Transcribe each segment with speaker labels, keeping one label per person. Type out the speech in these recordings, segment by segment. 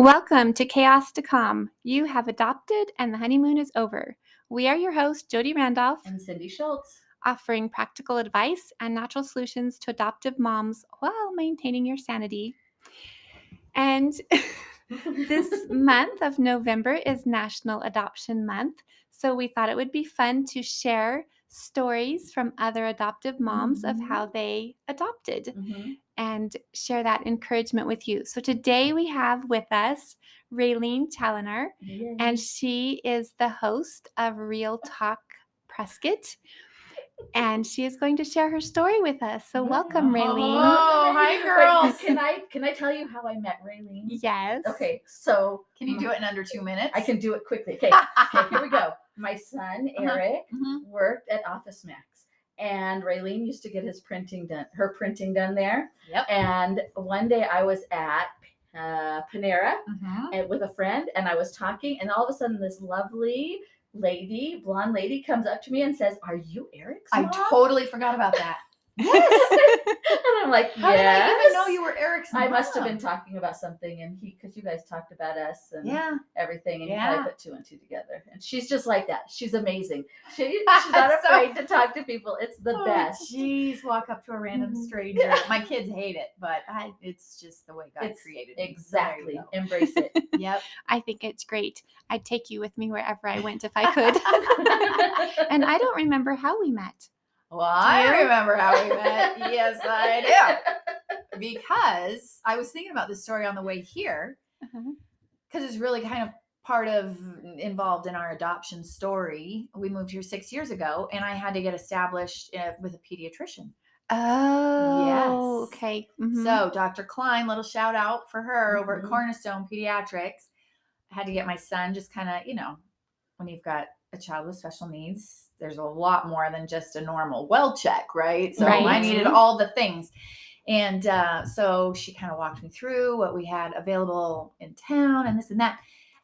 Speaker 1: Welcome to Chaos to Calm. You have adopted and the honeymoon is over. We are your hosts, Jody Randolph
Speaker 2: and Cindy Schultz,
Speaker 1: offering practical advice and natural solutions to adoptive moms while maintaining your sanity. And this month of November is National Adoption Month, so we thought it would be fun to share stories from other adoptive moms of how they adopted. And share that encouragement with you. So today we have with us Ralene Challinor, and she is the host of Real Talk Prescott, and she is going to share her story with us. So welcome, Ralene.
Speaker 2: Oh, hi, girls. Can I tell you how I met Ralene?
Speaker 1: Yes.
Speaker 2: Okay, so
Speaker 3: can you do it in under 2 minutes?
Speaker 2: I can do it quickly. Okay, here we go. My son Eric worked at Office Max. And Ralene used to get her printing done there.
Speaker 3: Yep.
Speaker 2: And one day I was at Panera and with a friend, and I was talking, and all of a sudden this lovely blonde lady comes up to me and says, "Are you Eric's mom?"
Speaker 3: I totally forgot about that.
Speaker 2: Yes. And I'm like,
Speaker 3: How did I even know you were Eric's mom?
Speaker 2: I must have been talking about something, and because you guys talked about us and everything, and you probably put two and two together. And she's just like that. She's amazing. She's not afraid to talk to people. It's the best.
Speaker 3: Jeez, walk up to a random stranger. My kids hate it, but it's just the way God created it.
Speaker 2: Exactly. Embrace it.
Speaker 3: Yep.
Speaker 1: I think it's great. I'd take you with me wherever I went if I could. And I don't remember how we met.
Speaker 3: Well, I remember how we met. Yes, I do. Because I was thinking about this story on the way here, because it's really kind of involved in our adoption story. We moved here 6 years ago, and I had to get established with a pediatrician.
Speaker 1: Oh,
Speaker 3: yes.
Speaker 1: Okay.
Speaker 3: So Dr. Klein, little shout out for her over at Cornerstone Pediatrics. I had to get my son just kind of, when you've got a child with special needs, there's a lot more than just a normal well check, right? So I needed all the things. And so she kind of walked me through what we had available in town and this and that.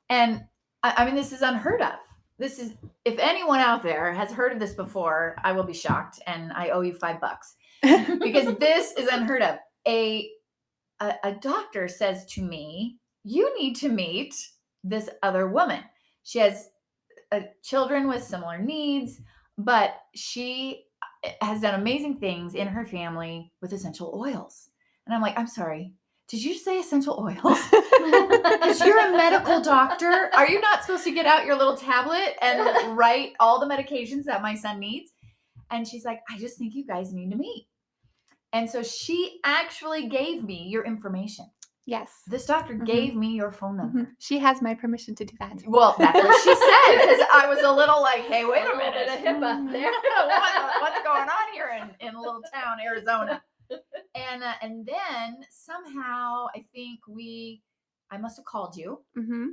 Speaker 3: And I mean, this is unheard of. This is, if anyone out there has heard of this before, I will be shocked, and I owe you $5 because this is unheard of. A doctor says to me, "You need to meet this other woman. She has children with similar needs, but she has done amazing things in her family with essential oils." And I'm like, "I'm sorry, did you say essential oils? Because you're a medical doctor. Are you not supposed to get out your little tablet and write all the medications that my son needs?" And she's like, "I just think you guys need to meet." And so she actually gave me your information.
Speaker 1: Yes.
Speaker 3: This doctor gave me your phone number.
Speaker 1: She has my permission to do that.
Speaker 3: Well, that's what she said, because I was a little like, hey, wait a minute.
Speaker 2: A HIPAA there.
Speaker 3: What's going on here in a little town, Arizona? And then somehow I think I must have called you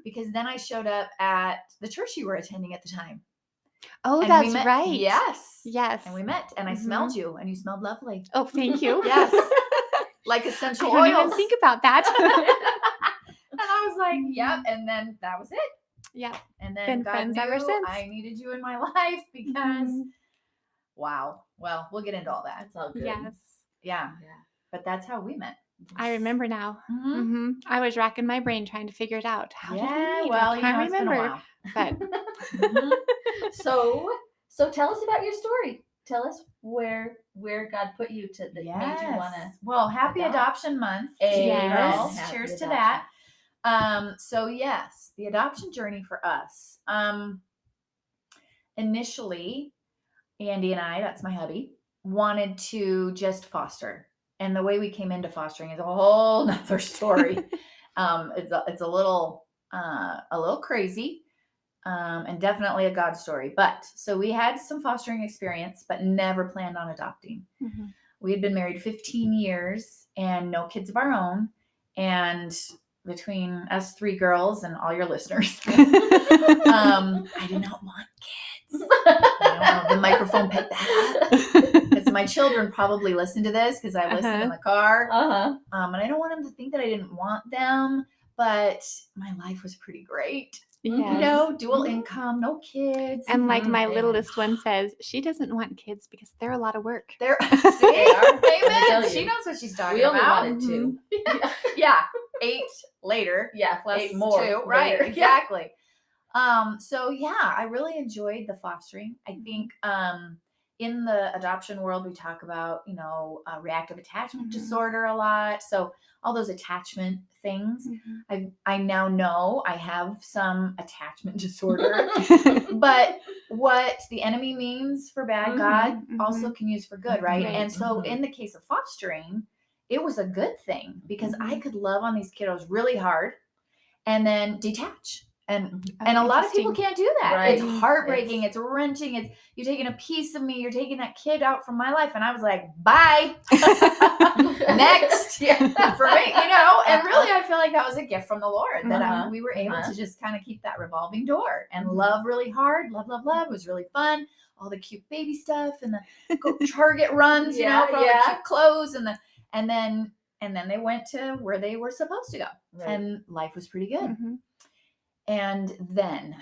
Speaker 3: because then I showed up at the church you were attending at the time.
Speaker 1: Oh, and that's right.
Speaker 3: Yes.
Speaker 1: Yes.
Speaker 3: And we met, and I smelled you, and you smelled lovely.
Speaker 1: Oh, thank you.
Speaker 3: Yes. Like essential oils.
Speaker 1: I don't even think about that.
Speaker 3: And I was like, yep. And then that was it.
Speaker 1: Yeah.
Speaker 3: And then
Speaker 1: been
Speaker 3: God
Speaker 1: friends
Speaker 3: knew
Speaker 1: ever since.
Speaker 3: I needed you in my life because, wow. Well, we'll get into all that.
Speaker 2: It's all good.
Speaker 1: Yes.
Speaker 3: Yeah. But that's how we met.
Speaker 1: I remember now. I was racking my brain trying to figure it out. How did we meet?
Speaker 3: Well,
Speaker 1: I can't remember. But
Speaker 2: So tell us about your story. Tell us where God put you to that made you want to.
Speaker 3: Well, happy adoption month.
Speaker 1: Yes.
Speaker 3: Cheers to that. So yes, the adoption journey for us. Initially, Andy and I, that's my hubby, wanted to just foster. And the way we came into fostering is a whole nother story. It's a little crazy. And definitely a God story. But so we had some fostering experience, but never planned on adopting. We had been married 15 years and no kids of our own. And between us three girls and all your listeners, I did not want kids. I don't know, the microphone picked that up. Because my children probably listen to this because I listen in the car. And I don't want them to think that I didn't want them, but my life was pretty great.
Speaker 1: Yes.
Speaker 3: dual income, no kids.
Speaker 1: And like my
Speaker 2: Yeah.
Speaker 1: littlest one says, she doesn't want kids because they're a lot of work.
Speaker 3: They're
Speaker 2: They are. Let me
Speaker 3: amen.
Speaker 2: tell
Speaker 3: She
Speaker 2: you.
Speaker 3: knows what she's talking
Speaker 2: We only
Speaker 3: about.
Speaker 2: wanted two.
Speaker 3: Yeah, 8 later.
Speaker 2: Yeah,
Speaker 3: Plus
Speaker 2: 8 more
Speaker 3: 2, right?
Speaker 2: later.
Speaker 3: Exactly. So yeah, I really enjoyed the fostering. I think in the adoption world, we talk about reactive attachment disorder a lot. So all those attachment things. I now know I have some attachment disorder, but what the enemy means for bad, God also can use for good, right?
Speaker 1: Right.
Speaker 3: And so in the case of fostering, it was a good thing because I could love on these kiddos really hard and then detach. And a lot of people can't do that.
Speaker 2: Right.
Speaker 3: It's heartbreaking. It's wrenching. It's you're taking a piece of me. You're taking that kid out from my life. And I was like, bye. Next. For me, and really I feel like that was a gift from the Lord that we were able to just kind of keep that revolving door and love really hard. Love it was really fun. All the cute baby stuff and the Target runs, from all the cute clothes and then they went to where they were supposed to go. Right. And life was pretty good. And then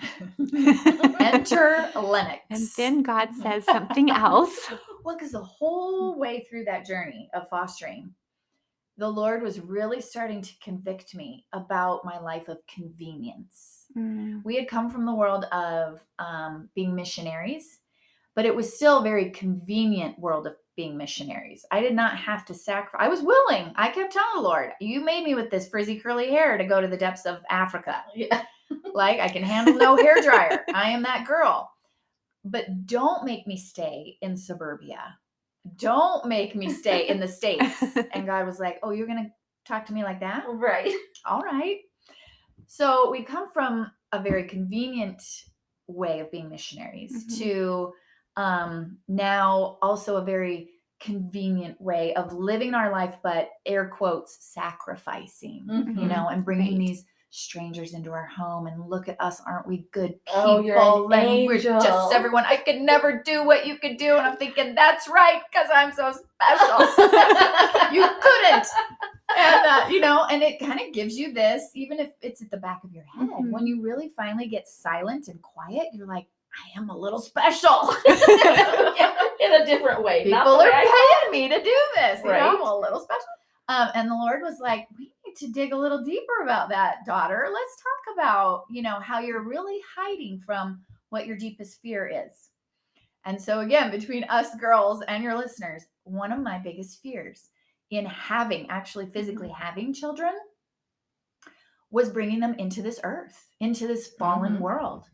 Speaker 3: enter Lennox.
Speaker 1: And then God says something else.
Speaker 3: Well, because the whole way through that journey of fostering, the Lord was really starting to convict me about my life of convenience. We had come from the world of being missionaries, but it was still a very convenient world of being missionaries. I did not have to sacrifice. I was willing. I kept telling the Lord, you made me with this frizzy curly hair to go to the depths of Africa. Yeah. Like I can handle no hair dryer. I am that girl. But don't make me stay in suburbia. Don't make me stay in the States. And God was like, oh, you're going to talk to me like that?
Speaker 2: Right.
Speaker 3: All right. So we come from a very convenient way of being missionaries to now also a very convenient way of living our life, but air quotes, sacrificing, and bringing these strangers into our home and look at us, aren't we good people?
Speaker 2: Oh, you're an angel.
Speaker 3: We're just everyone. I could never do what you could do. And I'm thinking, that's right, because I'm so special. You couldn't. And, and it kind of gives you this, even if it's at the back of your head, when you really finally get silent and quiet, you're like, I am a little special.
Speaker 2: In a different way.
Speaker 3: People are paying me to do this.
Speaker 2: Right.
Speaker 3: I'm a little special. And the Lord was like, we need to dig a little deeper about that, daughter. Let's talk about, how you're really hiding from what your deepest fear is. And so again, between us girls and your listeners, one of my biggest fears in actually physically having children was bringing them into this earth, into this fallen world.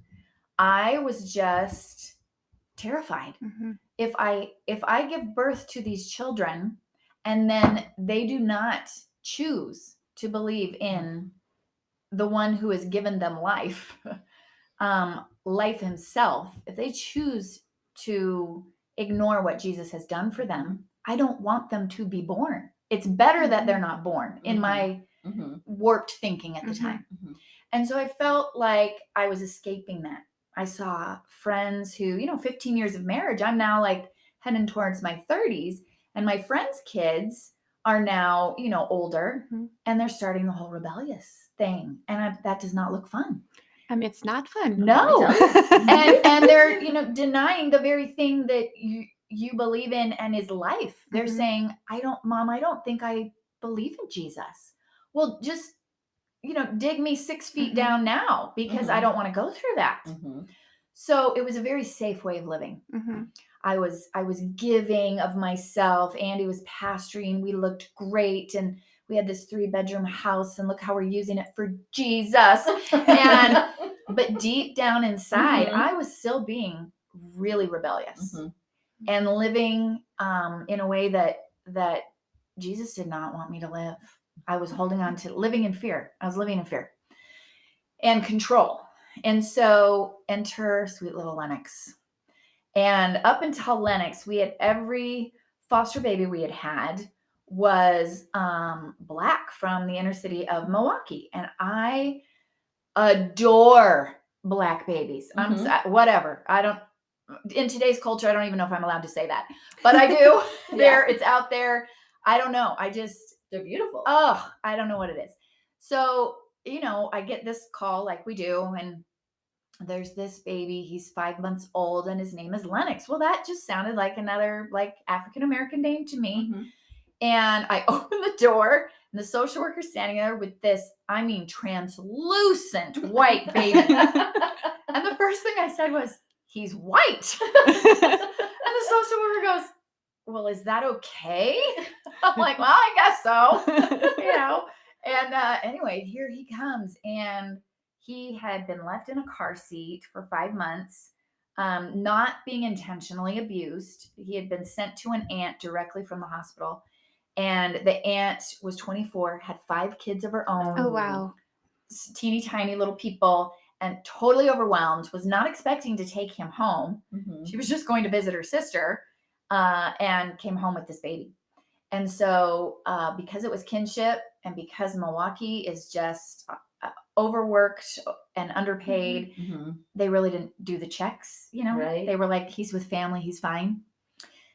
Speaker 3: I was just terrified. If I give birth to these children and then they do not choose to believe in the one who has given them life, life himself, if they choose to ignore what Jesus has done for them, I don't want them to be born. It's better that they're not born in my warped thinking at the time. And so I felt like I was escaping that. I saw friends who, 15 years of marriage, I'm now like heading towards my 30s, and my friends' kids are now, older, and they're starting the whole rebellious thing. And that does not look fun.
Speaker 1: It's not fun.
Speaker 3: No. and they're, denying the very thing that you believe in and is life. They're saying, Mom, I don't think I believe in Jesus. Well, just, dig me 6 feet down now because I don't want to go through that. So it was a very safe way of living. I was giving of myself. Andy was pastoring. We looked great. And we had this 3-bedroom house and look how we're using it for Jesus. But deep down inside, I was still being really rebellious and living in a way that Jesus did not want me to live. I was holding on to living in fear. I was living in fear and control. And so enter sweet little Lennox. And up until Lennox, we had every foster baby we had was Black from the inner city of Milwaukee. And I adore Black babies. Whatever. In today's culture, I don't even know if I'm allowed to say that, but I do. It's out there. I don't know.
Speaker 2: They're beautiful.
Speaker 3: Oh, I don't know what it is. So, I get this call like we do, and there's this baby. He's 5 months old and his name is Lennox. Well, that just sounded like another like African-American name to me.
Speaker 2: Mhm.
Speaker 3: And I opened the door and the social worker standing there with this, I mean, translucent white baby. And the first thing I said was, he's white. And the social worker goes, well, is that okay? I'm like, well, I guess so. You know. And anyway, here he comes. And he had been left in a car seat for 5 months, not being intentionally abused. He had been sent to an aunt directly from the hospital. And the aunt was 24, had 5 kids of her own.
Speaker 1: Oh, wow.
Speaker 3: Teeny tiny little people, and totally overwhelmed, was not expecting to take him home.
Speaker 2: Mhm.
Speaker 3: She was just going to visit her sister, and came home with this baby. And so because it was kinship and because Milwaukee is just overworked and underpaid,
Speaker 2: Mhm.
Speaker 3: they really didn't do the checks, you know.
Speaker 2: Right.
Speaker 3: They were like, he's with family, he's fine.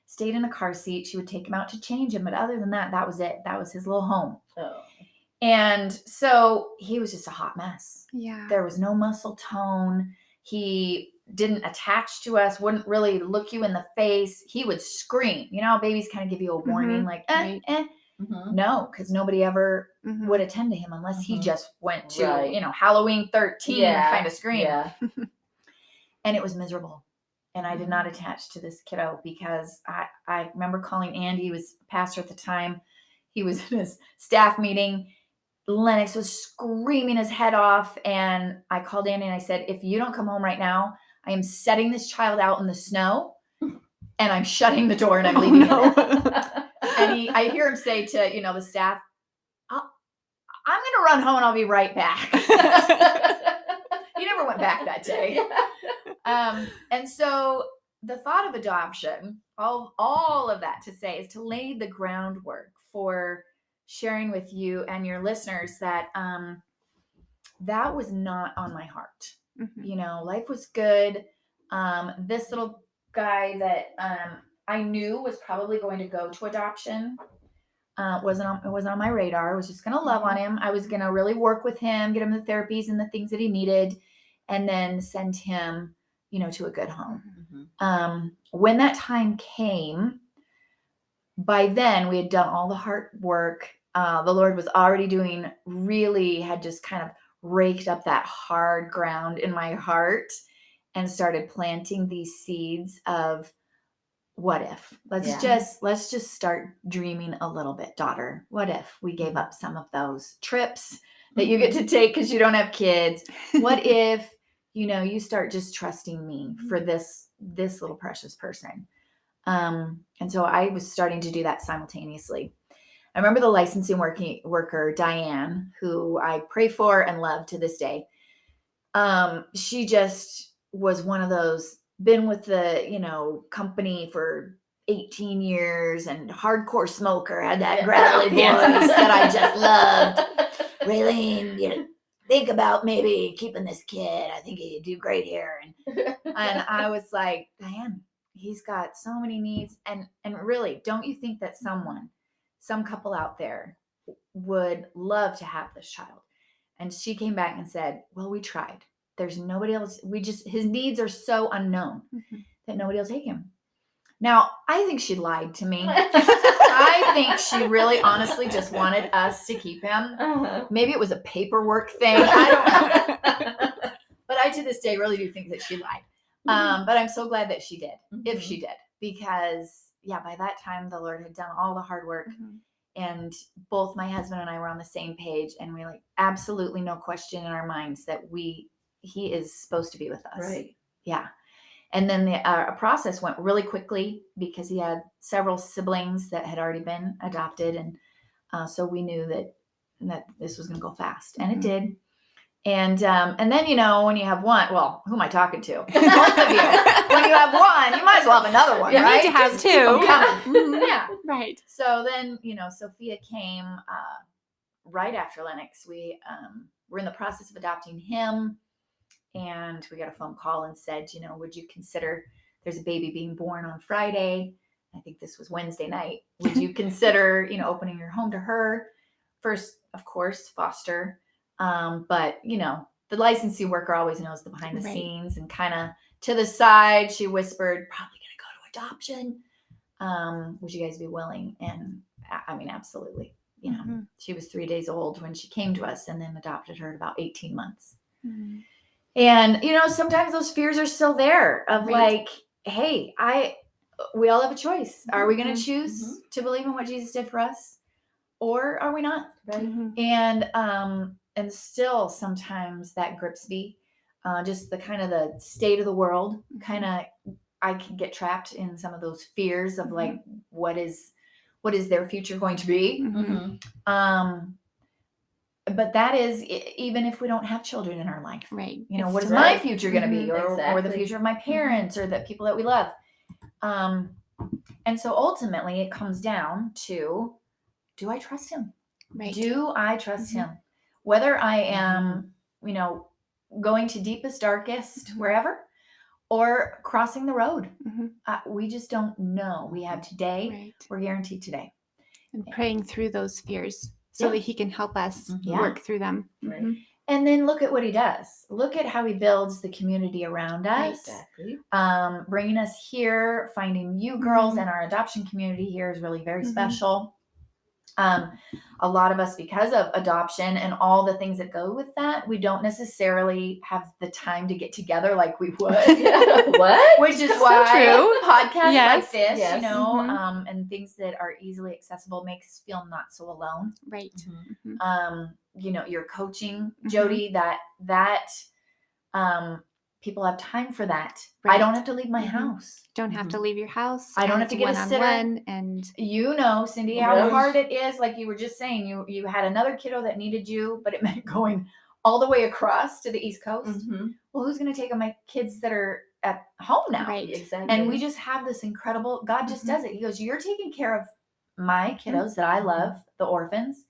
Speaker 3: Stayed in a car seat. She would take him out to change him, but other than that, that was it. That was his little home.
Speaker 2: Oh.
Speaker 3: And so he was just a hot mess.
Speaker 1: Yeah.
Speaker 3: There was no muscle tone. He didn't attach to us, wouldn't really look you in the face. He would scream. You know how babies kind of give you a warning,
Speaker 1: Mhm.
Speaker 3: like,
Speaker 1: Right.
Speaker 2: Mhm.
Speaker 3: No, because nobody ever
Speaker 1: Mhm.
Speaker 3: would attend to him unless he
Speaker 2: Mhm.
Speaker 3: just went to,
Speaker 2: Right.
Speaker 3: you know, Halloween 13
Speaker 2: Yeah.
Speaker 3: kind of scream.
Speaker 2: Yeah.
Speaker 3: And it was miserable. And I did not attach to this kiddo because I remember calling Andy, he was a pastor at the time. He was in his staff meeting. Lennox was screaming his head off. And I called Andy and I said, if you don't come home right now, I am setting this child out in the snow and I'm shutting the door and I'm leaving him there. And I hear him say to, you know, the staff, I'm going to run home and I'll be right back. He never went back that day. And so the thought of adoption, all of that to say, is to lay the groundwork for sharing with you and your listeners that that was not on my heart.
Speaker 1: Mhm.
Speaker 3: You know, life was good. This little guy that I knew was probably going to go to adoption wasn't on my radar. I was just going to love on him. I was going to really work with him, get him the therapies and the things that he needed, and then send him, you know, to a good home.
Speaker 2: Mhm.
Speaker 3: When that time came, by then we had done all the hard work. The Lord was already had just kind of raked up that hard ground in my heart and started planting these seeds of what if. Let's just start dreaming a little bit, daughter. What if we gave up some of those trips that you get to take because you don't have kids? What if, you know, you start just trusting me for this little precious person? And so I was starting to do that simultaneously. I remember the licensing worker, Diane, who I pray for and love to this day. She just was one of those, been with the, you know, company for 18 years and hardcore smoker, had that gravelly voice that I just loved. Ralene, you know, think about maybe keeping this kid. I think he'd do great here. And I was like, Diane, he's got so many needs. And really, don't you think that some couple out there would love to have this child? And she came back and said, well, we tried. There's nobody else. His needs are so unknown that nobody will take him. Now, I think she lied to me. I think she really honestly just wanted us to keep him. Maybe it was a paperwork thing. I don't know. But I, to this day, really do think that she lied. But I'm so glad that she did, if she did, because by that time the Lord had done all the hard work. And both my husband and I were on the same page, and we absolutely no question in our minds that he is supposed to be with us.
Speaker 2: Right.
Speaker 3: Yeah. And then the process went really quickly because he had several siblings that had already been adopted. And so we knew that this was going to go fast, and it did. And then, you know, when you have one, well, who am I talking to? Both of you. When you have one, you might as well have another one, right?
Speaker 1: You need to have
Speaker 3: Just keep 'em
Speaker 1: two.
Speaker 3: coming. Yeah.
Speaker 1: Right.
Speaker 3: So then, you know, Sophia came right after Lennox. We were in the process of adopting him, and we got a phone call and said, you know, would you consider, there's a baby being born on Friday. I think this was Wednesday night. Would you consider, you know, opening your home to her? First, of course, foster. But, you know, the licensee worker always knows the behind the
Speaker 1: Right.
Speaker 3: scenes, and kind of to the side, she whispered, probably going to go to adoption. Would you guys be willing? And I mean, absolutely. You know,
Speaker 1: Mhm.
Speaker 3: she was 3 days old when she came to us, and then adopted her at about 18 months.
Speaker 1: Mhm.
Speaker 3: And, you know, sometimes those fears are still there of
Speaker 1: Right.
Speaker 3: like, hey, we all have a choice. Are we going to
Speaker 1: Mhm.
Speaker 3: choose to believe in what Jesus did for us, or are we not?
Speaker 2: Right.
Speaker 1: Mhm.
Speaker 3: And still sometimes that grips me, just the kind of the state of the world, kind of, I can get trapped in some of those fears of like, what is their future going to be?
Speaker 1: Mhm.
Speaker 3: But that is even if we don't have children in our life,
Speaker 1: Right.
Speaker 3: you know,
Speaker 1: It's
Speaker 3: what is
Speaker 1: still
Speaker 3: my
Speaker 1: there.
Speaker 3: future going to be, or the
Speaker 2: Exactly.
Speaker 3: future of my parents, or the people that we love. And so ultimately it comes down to, do I trust him?
Speaker 1: Right.
Speaker 3: Do I trust him? Whether I am, you know, going to deepest, darkest, wherever, or crossing the road.
Speaker 1: Mhm.
Speaker 3: We just don't know. We have today.
Speaker 1: Right.
Speaker 3: We're guaranteed today.
Speaker 1: And praying through those fears so that he can help us work through them.
Speaker 2: Right.
Speaker 1: Mhm.
Speaker 3: And then look at what he does. Look at how he builds the community around us.
Speaker 2: Exactly.
Speaker 3: Bringing us here, finding you girls and our adoption community here is really very special. A lot of us, because of adoption and all the things that go with that, we don't necessarily have the time to get together like we would.
Speaker 2: What?
Speaker 3: Which is
Speaker 1: So
Speaker 3: why
Speaker 1: true.
Speaker 3: podcasts
Speaker 1: Yes.
Speaker 3: like this,
Speaker 2: Yes.
Speaker 3: you know, and things that are easily accessible makes us feel not so alone.
Speaker 1: Right.
Speaker 3: You know, your coaching, Jody, that people have time for that.
Speaker 1: Right.
Speaker 3: I don't have to leave my house.
Speaker 1: Don't have to leave your house.
Speaker 3: I don't
Speaker 1: and
Speaker 3: have to
Speaker 1: it's
Speaker 3: get a sitter.
Speaker 1: one-on-one, and
Speaker 3: You know, Cindy, how
Speaker 2: Yes.
Speaker 3: hard it is. Like you were just saying, you had another kiddo that needed you, but it meant going all the way across to the East Coast. Well, who's going to take my kids that are at home now?
Speaker 1: right.
Speaker 2: Exactly.
Speaker 3: And we just have this incredible, God just does it. He goes, you're taking care of my kiddos that I love, the orphans.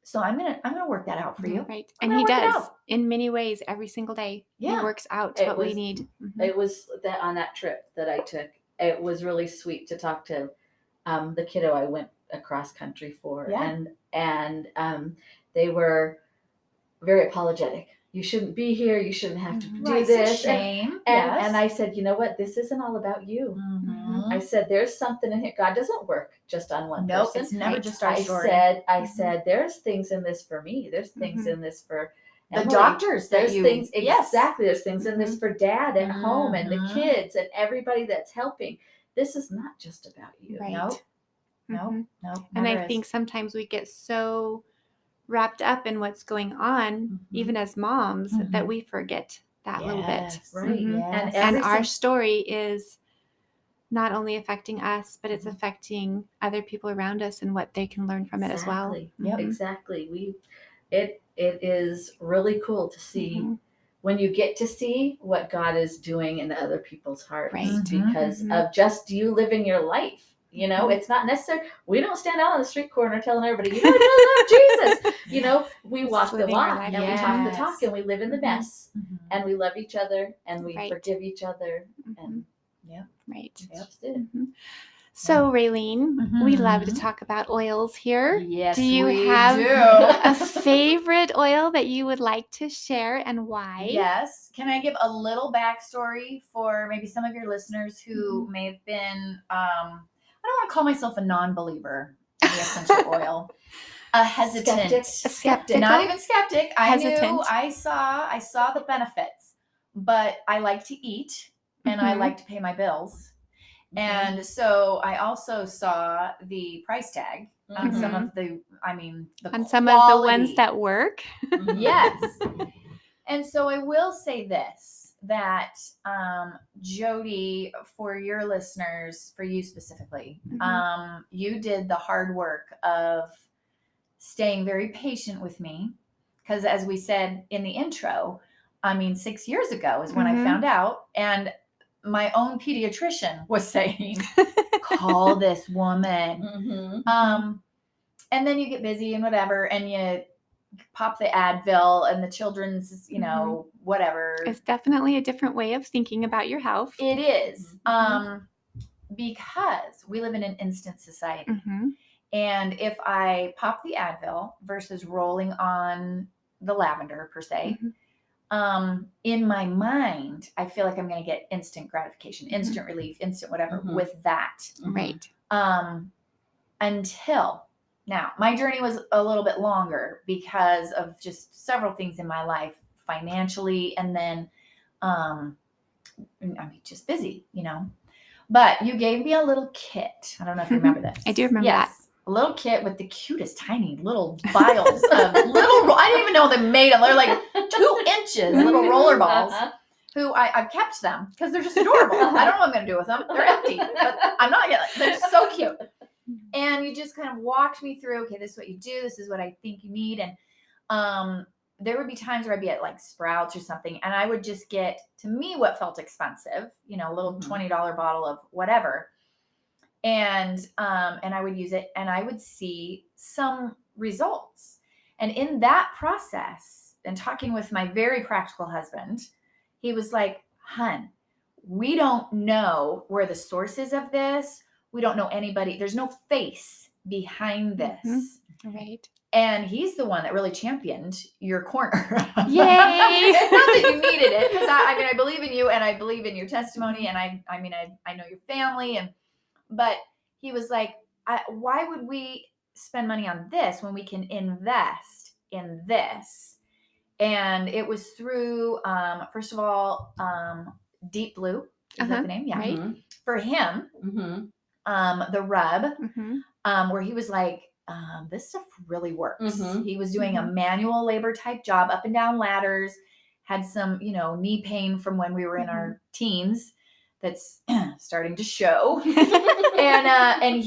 Speaker 3: So I'm gonna work that out for you.
Speaker 1: Right.
Speaker 3: I'm
Speaker 1: And he
Speaker 3: gonna work it
Speaker 1: does
Speaker 3: out.
Speaker 1: in many ways every single day. He
Speaker 3: Yeah.
Speaker 1: works out
Speaker 2: It
Speaker 1: what we
Speaker 2: was-
Speaker 1: need.
Speaker 2: It was that on that trip that I took. It was really sweet to talk to the kiddo I went across country for,
Speaker 3: Yeah.
Speaker 2: and they were very apologetic. You shouldn't be here. You shouldn't have to do
Speaker 3: Right, it's a
Speaker 2: this.
Speaker 3: shame.
Speaker 2: And I said, you know what? This isn't all about you. I said, there's something in here. God doesn't work just on one
Speaker 3: Nope,
Speaker 2: person.
Speaker 3: it's never just our
Speaker 2: I
Speaker 3: story.
Speaker 2: said, there's things in this for me. There's things in this for
Speaker 3: The
Speaker 2: Emily.
Speaker 3: doctors that
Speaker 2: There's
Speaker 3: you-
Speaker 2: things
Speaker 3: yes.
Speaker 2: exactly. There's things in this for dad at home and the
Speaker 3: Mhm.
Speaker 2: kids and everybody that's helping. This is not just about you.
Speaker 1: Right.
Speaker 3: Nope.
Speaker 1: And I
Speaker 3: never
Speaker 1: think
Speaker 3: is.
Speaker 1: sometimes we get so wrapped up in what's going on, even as moms, that we forget that little bit.
Speaker 3: Yes,
Speaker 2: Right.
Speaker 3: yes.
Speaker 1: And
Speaker 2: every
Speaker 1: our
Speaker 2: sin-
Speaker 1: story is not only affecting us, but it's affecting other people around us and what they can learn from it as well.
Speaker 2: Exactly.
Speaker 3: Yep.
Speaker 2: Exactly. It is really cool to see when you get to see what God is doing in other people's hearts,
Speaker 1: Right.
Speaker 2: because of just you living your life. You know, it's not necessary. We don't stand out on the street corner telling everybody, you know, I love Jesus. You know, we
Speaker 1: Just
Speaker 2: walk the
Speaker 1: living our
Speaker 2: walk
Speaker 1: life.
Speaker 2: and we talk the
Speaker 3: Yes.
Speaker 2: talk and we live in the mess and we love each other and we
Speaker 1: Right.
Speaker 2: forgive each other. And
Speaker 1: Right.
Speaker 2: that's just it.
Speaker 1: So, Ralene, we love to talk about oils here.
Speaker 3: Yes,
Speaker 1: do you
Speaker 3: we
Speaker 1: have
Speaker 3: do.
Speaker 1: a favorite oil that you would like to share, and why?
Speaker 3: Yes. Can I give a little backstory for maybe some of your listeners who may have been, I don't want to call myself a non-believer in the essential oil, a hesitant,
Speaker 2: Skeptic.
Speaker 1: Skeptical?
Speaker 3: not even skeptic. I knew,
Speaker 1: Hesitant.
Speaker 3: I saw the benefits, but I like to eat and I like to pay my bills. And so I also saw the price tag on some of the,
Speaker 1: on some of the ones
Speaker 3: quality.
Speaker 1: that work.
Speaker 3: Yes. And so I will say this, that Jody, for your listeners, for you specifically, you did the hard work of staying very patient with me. Because as we said in the intro, 6 years ago is when I found out. And my own pediatrician was saying, call this woman. And then you get busy and whatever, and you pop the Advil and the children's, whatever.
Speaker 1: It's definitely a different way of thinking about your health.
Speaker 3: It is. Because we live in an instant society. And if I pop the Advil versus rolling on the lavender per se, in my mind, I feel like I'm going to get instant gratification, instant relief, instant whatever with that.
Speaker 1: Right.
Speaker 3: Until now, my journey was a little bit longer because of just several things in my life, financially, and then, just busy, But you gave me a little kit. I don't know if you remember this.
Speaker 1: I do remember that.
Speaker 3: A little kit with the cutest, tiny little vials of little. I didn't even know they made them. They're like 2 inches, little roller balls. Who I've kept them because they're just adorable. I don't know what I'm going to do with them. They're empty, but I'm not gonna. They're so cute. And you just kind of walked me through. Okay, this is what you do. This is what I think you need. And there would be times where I'd be at like Sprouts or something, and I would just get, to me, what felt expensive. A little $20 bottle of whatever. And I would use it and I would see some results. And in that process, and talking with my very practical husband, he was like, "Hun, we don't know where the source is of this. We don't know anybody. There's no face behind this."
Speaker 1: Right.
Speaker 3: And he's the one that really championed your corner.
Speaker 1: Yay!
Speaker 3: Not that you needed it, because I believe in you and I believe in your testimony, and I know your family, but he was like, why would we spend money on this when we can invest in this? And it was through, first of all, Deep Blue. Is that the name? Yeah.
Speaker 1: Right.
Speaker 3: For him, the rub, where he was like, this stuff really works. He was doing a manual labor type job, up and down ladders, had some, knee pain from when we were in our teens. That's starting to show. and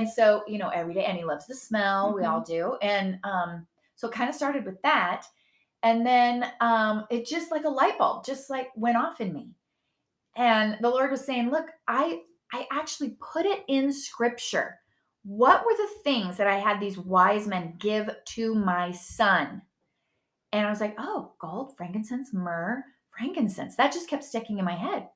Speaker 3: so, every day, and he loves the smell. We all do. And so it kind of started with that. And then it just like a light bulb, just like went off in me. And the Lord was saying, look, I actually put it in scripture. What were the things that I had these wise men give to my son? And I was like, oh, gold, frankincense, myrrh, frankincense. That just kept sticking in my head.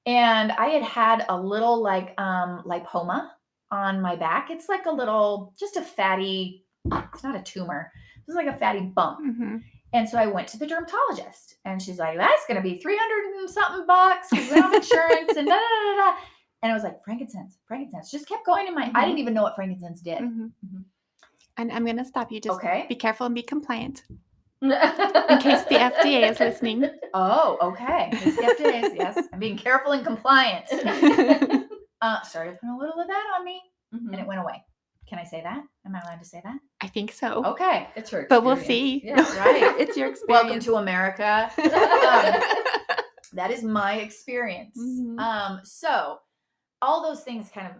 Speaker 3: And I had a little like lipoma on my back. It's like a little, just a fatty, it's not a tumor. It's like a fatty bump. And so I went to the dermatologist and she's like, that's going to be $300 and something bucks because we don't have insurance and da, da, da, da. And I was like, frankincense, just kept going in my, I didn't even know what frankincense did.
Speaker 1: And I'm going to stop you. Just
Speaker 3: okay.
Speaker 1: Be careful and be compliant. In case the FDA is listening.
Speaker 3: Oh, okay. In case the FDA is, yes. I'm being careful and compliant. Started putting a little of that on me and it went away. Can I say that? Am I allowed to say that?
Speaker 1: I think so.
Speaker 3: Okay.
Speaker 2: It's her experience.
Speaker 1: But we'll see.
Speaker 2: Yeah,
Speaker 3: right.
Speaker 1: It's your experience.
Speaker 3: Welcome to America. That is my experience. So all those things kind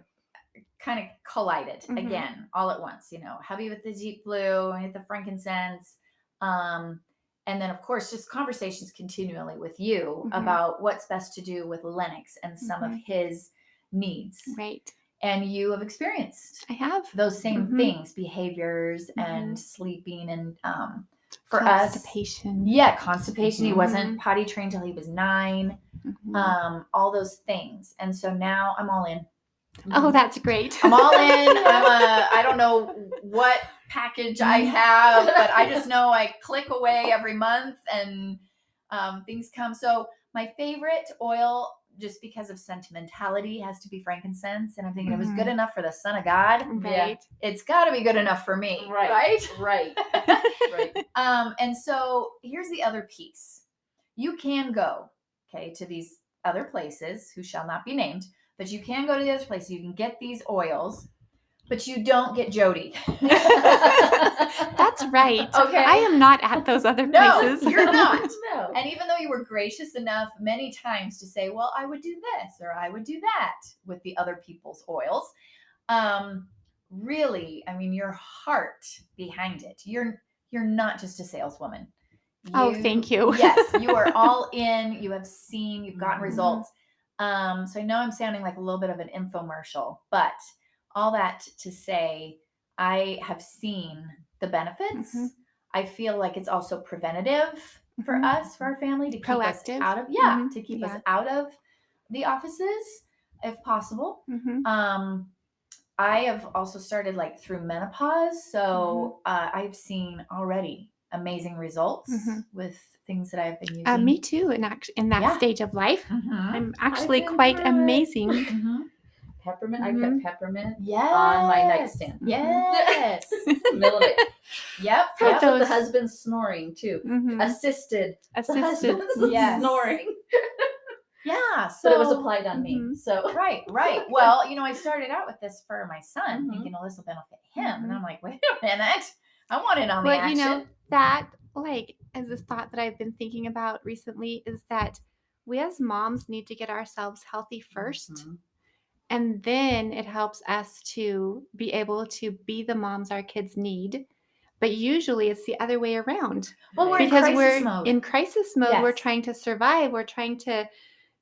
Speaker 3: of collided again, all at once, hubby with the Deep Blue and the frankincense. And then of course, just conversations continually with you about what's best to do with Lennox and some of his needs.
Speaker 1: Right.
Speaker 3: And you have experienced
Speaker 1: I have
Speaker 3: those same things, behaviors and sleeping and, for us,
Speaker 1: constipation.
Speaker 3: Yeah. Constipation. He wasn't potty trained till he was 9. All those things. And so now I'm all in.
Speaker 1: Oh, that's great.
Speaker 3: I'm all in. I don't know what package I have, but I just know I click away every month and things come. So my favorite oil, just because of sentimentality, has to be frankincense. And I'm thinking it was good enough for the Son of God.
Speaker 1: Right.
Speaker 3: It's got to be good enough for me. Right. And so here's the other piece. You can go, to these other places who shall not be named, but you can go to the other places. You can get these oils, but you don't get Jody.
Speaker 1: That's right.
Speaker 3: Okay.
Speaker 1: I am not at those other places.
Speaker 3: No, you're not.
Speaker 2: No.
Speaker 3: And even though you were gracious enough many times to say, well, I would do this or I would do that with the other people's oils, really, your heart behind it, you're not just a saleswoman.
Speaker 1: Thank you.
Speaker 3: Yes, you are all in. You have seen, you've gotten results. So I know I'm sounding like a little bit of an infomercial, but all that to say, I have seen the benefits. I feel like it's also preventative for us, for our family, to keep us out of, to keep us out of the offices if possible. I have also started through menopause. So I've seen already amazing results
Speaker 1: Mhm.
Speaker 3: with things that I've been using.
Speaker 1: Me too. In that
Speaker 3: Yeah.
Speaker 1: stage of life,
Speaker 3: Mhm.
Speaker 1: I'm actually
Speaker 2: I've been
Speaker 1: quite
Speaker 2: through it.
Speaker 1: amazing.
Speaker 3: Mhm.
Speaker 2: Peppermint. I
Speaker 1: Mhm.
Speaker 2: put peppermint
Speaker 3: Yes.
Speaker 2: on my nightstand.
Speaker 3: Yes.
Speaker 2: Middle of it.
Speaker 3: Yep.
Speaker 1: For
Speaker 3: Yep.
Speaker 2: Helps with the
Speaker 1: those-
Speaker 2: husband's snoring too.
Speaker 1: Mhm.
Speaker 2: Assisted. The
Speaker 1: Assisted.
Speaker 2: husband's
Speaker 3: Yes.
Speaker 2: snoring.
Speaker 3: Yeah. So
Speaker 2: But it was applied on me.
Speaker 1: Mhm.
Speaker 2: So
Speaker 3: Right.
Speaker 2: So
Speaker 3: Well, I started out with this for my son,
Speaker 2: Mhm.
Speaker 3: thinking, this will benefit him.
Speaker 1: Mhm.
Speaker 3: And I'm like, wait a minute. I want in on the
Speaker 1: Well,
Speaker 3: action.
Speaker 1: that as a thought that I've been thinking about recently is that we as moms need to get ourselves healthy first.
Speaker 2: Mhm.
Speaker 1: And then it helps us to be able to be the moms our kids need. But usually it's the other way around.
Speaker 3: Well, we're in
Speaker 1: Because
Speaker 3: crisis
Speaker 1: we're
Speaker 3: mode.
Speaker 1: in crisis mode. We're
Speaker 3: Yes.
Speaker 1: trying to survive. We're trying to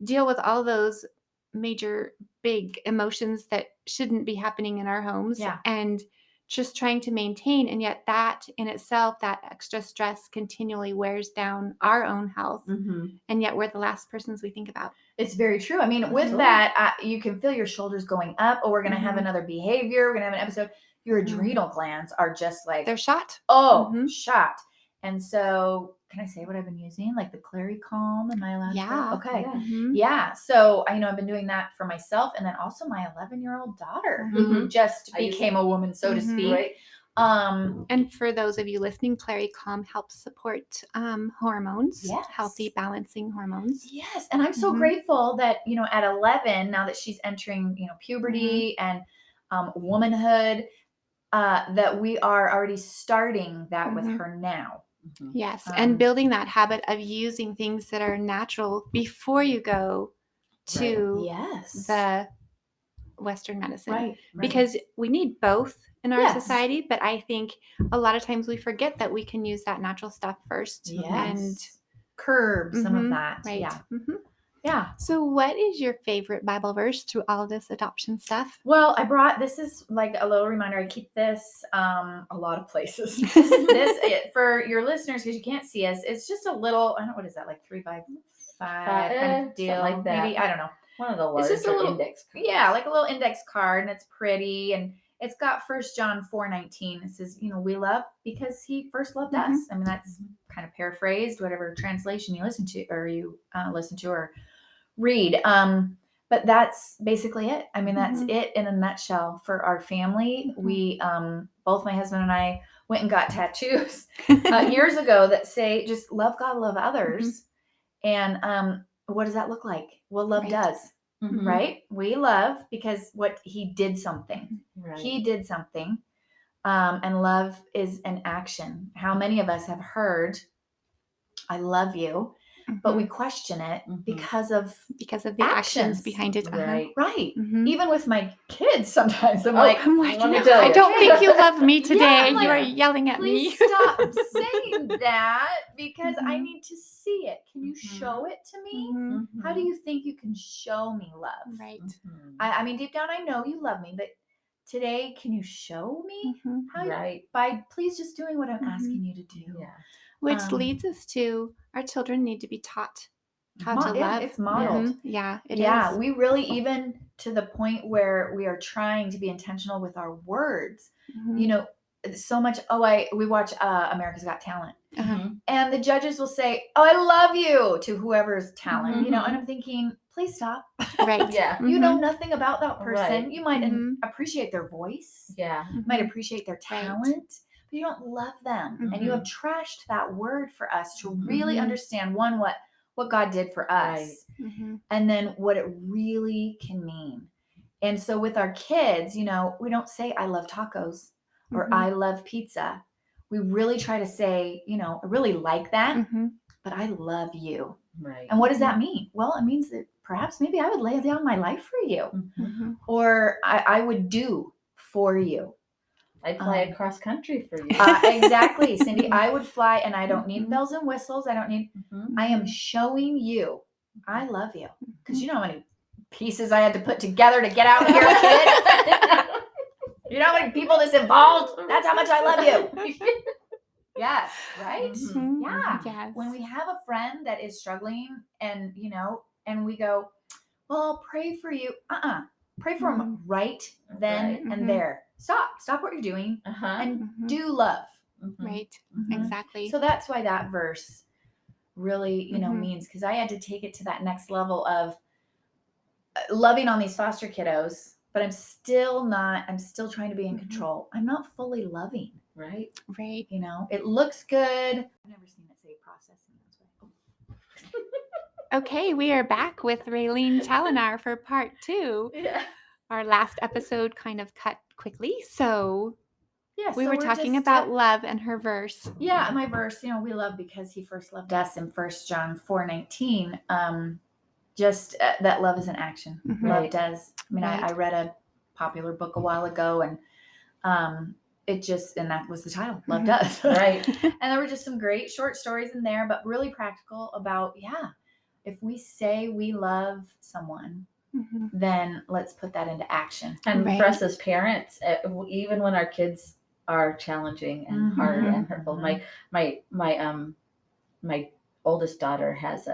Speaker 1: deal with all those major, big emotions that shouldn't be happening in our homes.
Speaker 3: Yeah.
Speaker 1: And just trying to maintain. And yet that in itself, that extra stress continually wears down our own health.
Speaker 2: Mhm.
Speaker 1: And yet we're the last persons we think about.
Speaker 3: It's very true. I mean, with
Speaker 2: Mhm.
Speaker 3: that, you can feel your shoulders going up. Oh, we're going to have
Speaker 1: Mhm.
Speaker 3: another behavior. We're going to have an episode. Your
Speaker 1: Mhm.
Speaker 3: adrenal glands are just like,
Speaker 1: They're shot.
Speaker 3: oh,
Speaker 1: Mhm.
Speaker 3: shot. And so, can I say what I've been using? Like the Clary Calm? Am I allowed
Speaker 1: Yeah.
Speaker 3: to? Okay.
Speaker 2: Yeah.
Speaker 1: Mhm.
Speaker 3: Yeah. So, I've been doing that for myself and then also my 11-year-old daughter who
Speaker 2: Mhm.
Speaker 3: just
Speaker 2: I use
Speaker 3: became a woman, so to
Speaker 1: Mhm.
Speaker 3: speak.
Speaker 2: Right.
Speaker 1: And for those of you listening, Clary Calm helps support hormones,
Speaker 3: Yes.
Speaker 1: healthy, balancing hormones.
Speaker 3: Yes. And I'm so
Speaker 1: Mhm.
Speaker 3: grateful that, at 11, now that she's entering, puberty and womanhood, that we are already starting that with
Speaker 1: Mhm.
Speaker 3: her now.
Speaker 2: Mhm.
Speaker 1: Yes, and
Speaker 3: Um,
Speaker 1: building that habit of using things that are natural before you go to
Speaker 3: Yes.
Speaker 1: the Western medicine.
Speaker 3: Right.
Speaker 1: Because we need both in our
Speaker 3: Yes.
Speaker 1: society, but I think a lot of times we forget that we can use that natural stuff first.
Speaker 3: Yes.
Speaker 1: And
Speaker 3: curb some of
Speaker 1: Mhm,
Speaker 3: that.
Speaker 1: right.
Speaker 3: Yeah.
Speaker 1: Mhm.
Speaker 3: Yeah.
Speaker 1: So, what is your favorite Bible verse through all this adoption stuff?
Speaker 3: Well, this is like a little reminder. I keep this a lot of places. For your listeners, because you can't see us, it's just a little, I don't know, what is that, like 3x5 kind of
Speaker 2: something
Speaker 3: deal.
Speaker 2: like that.
Speaker 3: Maybe, I don't know.
Speaker 2: One of the
Speaker 3: It's
Speaker 2: larger
Speaker 3: just a little-
Speaker 2: index cards.
Speaker 3: Yeah, like a little index card, and it's pretty, and it's got 1 John 4:19. It says, we love because he first loved
Speaker 1: Mhm.
Speaker 3: us. I mean, that's kind of paraphrased, whatever translation you listen to or read. But that's basically it. I mean, that's
Speaker 1: Mhm.
Speaker 3: it in a nutshell for our family.
Speaker 1: Mhm.
Speaker 3: We, both my husband and I, went and got tattoos years ago that say just love God, love others. And what does that look like? Well, love
Speaker 1: Right.
Speaker 3: does.
Speaker 2: Mhm.
Speaker 3: Right? We love because he did something.
Speaker 2: Right.
Speaker 3: He did something. And love is an action. How many of us have heard, I love you, but we question it
Speaker 2: Mhm.
Speaker 3: because of
Speaker 1: the actions behind it.
Speaker 2: Right.
Speaker 3: right.
Speaker 1: Mhm.
Speaker 3: Even with my kids, sometimes I'm
Speaker 2: Oh,
Speaker 3: like,
Speaker 1: I'm like,
Speaker 2: let me tell
Speaker 1: I
Speaker 2: you.
Speaker 1: don't think you love me
Speaker 3: Yeah,
Speaker 1: today.
Speaker 3: I'm
Speaker 1: You are
Speaker 3: like,
Speaker 1: yelling at me.
Speaker 3: please stop saying that because I
Speaker 1: Mhm.
Speaker 3: need to see it. Can you
Speaker 2: Mhm.
Speaker 3: show it to me?
Speaker 1: Mhm.
Speaker 3: How do you think you can show me love?
Speaker 1: Right.
Speaker 2: Mhm.
Speaker 3: I mean, deep down, I know you love me, but today, can you show me
Speaker 1: Mhm.
Speaker 3: how?
Speaker 2: Right.
Speaker 3: By please just doing what I'm
Speaker 1: Mhm.
Speaker 3: asking you to do.
Speaker 2: Yeah.
Speaker 1: Which leads us to our children need to be taught how to
Speaker 3: Yeah,
Speaker 1: love.
Speaker 3: it's modeled.
Speaker 1: Mhm. Yeah, it
Speaker 3: Yeah,
Speaker 1: is.
Speaker 3: we really, even to the point where we are trying to be intentional with our words.
Speaker 1: Mhm.
Speaker 3: So much. We watch America's Got Talent,
Speaker 1: Uh-huh.
Speaker 2: Mhm.
Speaker 3: and the judges will say, "Oh, I love you" to whoever's talent.
Speaker 2: Mhm.
Speaker 3: And I'm thinking, please stop.
Speaker 1: Right.
Speaker 2: Yeah.
Speaker 3: You know
Speaker 1: Mhm.
Speaker 3: nothing about that person.
Speaker 2: Right.
Speaker 3: You might
Speaker 1: Mhm.
Speaker 3: appreciate their voice.
Speaker 2: Yeah.
Speaker 3: Might
Speaker 1: Mhm.
Speaker 3: appreciate their
Speaker 1: Right.
Speaker 3: talent, but you don't love them. And you have trashed that word for us to really
Speaker 1: Mhm.
Speaker 3: understand what God did for us,
Speaker 1: Mhm.
Speaker 3: and then what it really can mean. And so with our kids, we don't say I love tacos or
Speaker 1: Mhm.
Speaker 3: I love pizza. We really try to say, I really like that,
Speaker 1: Mhm.
Speaker 3: but I love you.
Speaker 2: Right.
Speaker 3: And what does that mean? Well, it means that perhaps maybe I would lay down my life for you,
Speaker 2: Mhm.
Speaker 1: Mhm.
Speaker 3: or I would do for you.
Speaker 2: I'd fly across country for you.
Speaker 3: Exactly, Cindy. I would fly, and I don't need
Speaker 1: Mhm.
Speaker 3: bells and whistles. I don't need.
Speaker 2: Mhm.
Speaker 3: I am showing you I love you, because you know how many pieces I had to put together to get out here, kid. You know how many people this involved? That's how much I love you. Yes, right?
Speaker 2: Mhm.
Speaker 3: Yeah.
Speaker 1: Yes.
Speaker 3: When we have a friend that is struggling, and and we go, well, I'll pray for you. Pray for them right then
Speaker 2: Right.
Speaker 3: and
Speaker 1: Mhm.
Speaker 3: there. Stop what you're doing
Speaker 2: Uh-huh.
Speaker 3: and
Speaker 1: Mhm.
Speaker 3: do love.
Speaker 1: Right.
Speaker 3: Mhm.
Speaker 1: Exactly.
Speaker 3: So that's why that verse really,
Speaker 1: Mhm.
Speaker 3: means, because I had to take it to that next level of loving on these foster kiddos, but I'm still trying to be in
Speaker 1: Mhm.
Speaker 3: control. I'm not fully loving,
Speaker 2: Right.
Speaker 1: Right.
Speaker 3: it looks good. I've never seen it say processing. That's why.
Speaker 1: Okay, we are back with Ralene Challinor for part 2.
Speaker 2: Yeah.
Speaker 1: Our last episode kind of cut quickly, so
Speaker 3: Yeah,
Speaker 1: we
Speaker 3: so
Speaker 1: were
Speaker 3: we're
Speaker 1: talking
Speaker 3: just,
Speaker 1: about love and her verse.
Speaker 3: Yeah, my verse, we love because he first loved us in 1 John 4:19. Just that love is an action.
Speaker 1: Mhm.
Speaker 3: Love
Speaker 2: Right.
Speaker 3: does. I mean,
Speaker 1: Right.
Speaker 3: I read a popular book a while ago, and and that was the title, Love
Speaker 1: Mhm.
Speaker 3: Does.
Speaker 2: Right.
Speaker 3: And there were just some great short stories in there, but really practical about, if we say we love someone,
Speaker 1: Mhm.
Speaker 3: then let's put that into action.
Speaker 2: And
Speaker 1: Right.
Speaker 2: for us as parents, even when our kids are challenging and hard
Speaker 3: Mhm.
Speaker 2: and hurtful, my oldest daughter has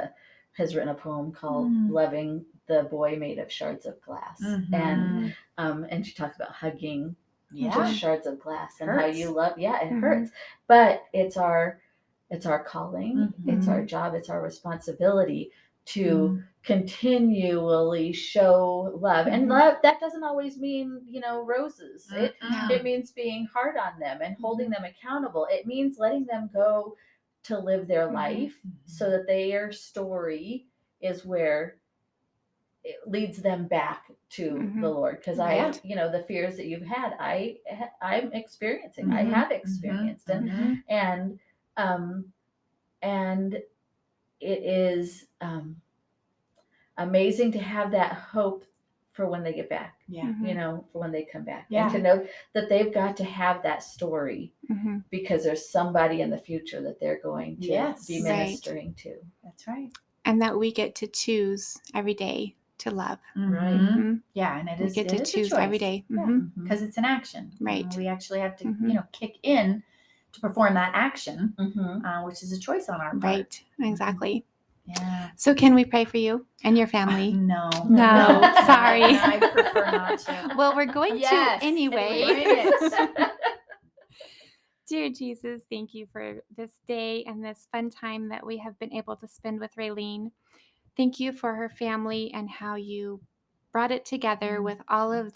Speaker 2: written a poem called "Loving the Boy Made of Shards of Glass,"
Speaker 3: Mhm.
Speaker 2: and she talks about hugging
Speaker 3: Yeah.
Speaker 2: just shards of glass and how
Speaker 3: Hurts.
Speaker 2: you love. Yeah, it
Speaker 1: Mhm.
Speaker 2: hurts, but it's our calling, it's our
Speaker 3: Mhm.
Speaker 2: job, it's our responsibility to
Speaker 3: Mhm.
Speaker 2: continually show love. And
Speaker 1: Mhm.
Speaker 2: love, that doesn't always mean roses.
Speaker 3: Mm-mm.
Speaker 2: It means being hard on them and holding them accountable. It means letting them go to live their
Speaker 1: Mhm.
Speaker 2: life so that their story is where it leads them back to
Speaker 1: Mhm.
Speaker 2: the Lord. Because
Speaker 1: Right.
Speaker 2: the fears that you've had, I'm experiencing. I
Speaker 3: Mhm.
Speaker 2: have experienced,
Speaker 3: Mhm.
Speaker 2: and it is amazing to have that hope for when they get back.
Speaker 3: Yeah.
Speaker 1: Mhm.
Speaker 2: For when they come back,
Speaker 3: Yeah.
Speaker 2: and to know that they've got to have that story
Speaker 1: Mhm.
Speaker 2: because there's somebody in the future that they're going to
Speaker 3: Yes.
Speaker 2: be
Speaker 1: Right.
Speaker 2: ministering to.
Speaker 3: That's right.
Speaker 1: And that we get to choose every day to love.
Speaker 2: Right.
Speaker 1: Mhm.
Speaker 3: Yeah, and
Speaker 1: We get to choose
Speaker 3: a choice.
Speaker 1: every day.
Speaker 3: Yeah,
Speaker 1: Mhm.
Speaker 3: because it's an action.
Speaker 1: Right.
Speaker 3: We actually have to,
Speaker 1: Mhm.
Speaker 3: kick in to perform that action,
Speaker 2: Mm-hmm.
Speaker 3: which is a choice on our part.
Speaker 1: Right. Exactly.
Speaker 3: Yeah.
Speaker 1: So can we pray for you and your family?
Speaker 3: No.
Speaker 1: No, sorry.
Speaker 3: No, I prefer not to.
Speaker 1: Well, we're going
Speaker 3: Yes.
Speaker 1: to anyway.
Speaker 3: Bring it.
Speaker 1: Dear Jesus, thank you for this day and this fun time that we have been able to spend with Ralene. Thank you for her family and how you brought it together with all of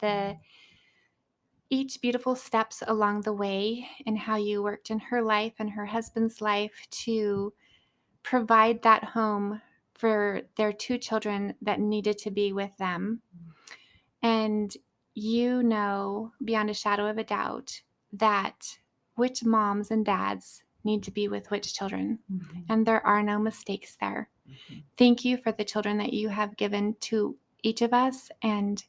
Speaker 1: each beautiful steps along the way, and how you worked in her life and her husband's life to provide that home for their 2 children that needed to be with them. And beyond a shadow of a doubt that which moms and dads need to be with which children.
Speaker 3: Mhm.
Speaker 1: And there are no mistakes there.
Speaker 3: Mhm.
Speaker 1: Thank you for the children that you have given to each of us, and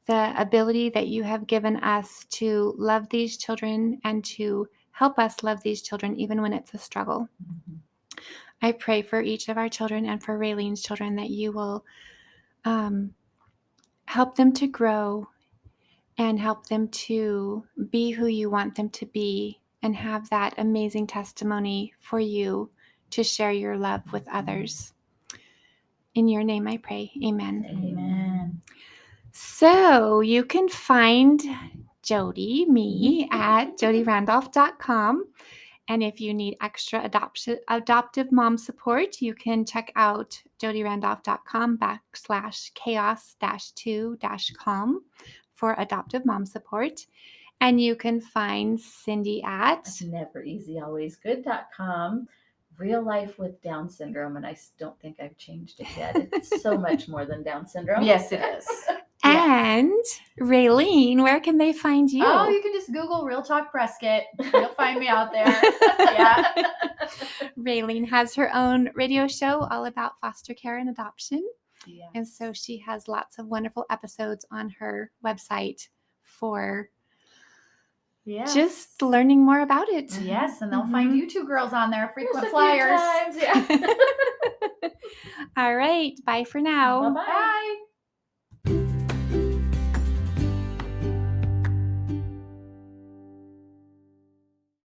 Speaker 1: the ability that you have given us to love these children and to help us love these children even when it's a struggle.
Speaker 3: Mhm.
Speaker 1: I pray for each of our children and for Ralene's children that you will help them to grow and help them to be who you want them to be and have that amazing testimony for you to share your love with others. In your name I pray. Amen.
Speaker 3: Amen.
Speaker 1: So you can find Jody, me, at jodyrandolph.com. And if you need extra adoptive mom support, you can check out jodyrandolph.com/chaos-2-calm for adoptive mom support. And you can find Cindy at
Speaker 2: nevereasyalwaysgood.com. Real life with Down syndrome, and I don't think I've changed it yet. It's so much more than Down syndrome.
Speaker 3: Yes, it is.
Speaker 1: And Ralene, where can they find you?
Speaker 3: Oh, you can just Google Real Talk Prescott. You'll find me out there. Yeah.
Speaker 1: Ralene has her own radio show all about foster care and adoption.
Speaker 3: Yes.
Speaker 1: And so she has lots of wonderful episodes on her website for just learning more about it.
Speaker 3: Yes, and they'll find you 2 girls on there, frequent flyers.
Speaker 2: Times, yeah.
Speaker 1: All right. Bye for now.
Speaker 2: Bye-bye.
Speaker 3: Bye.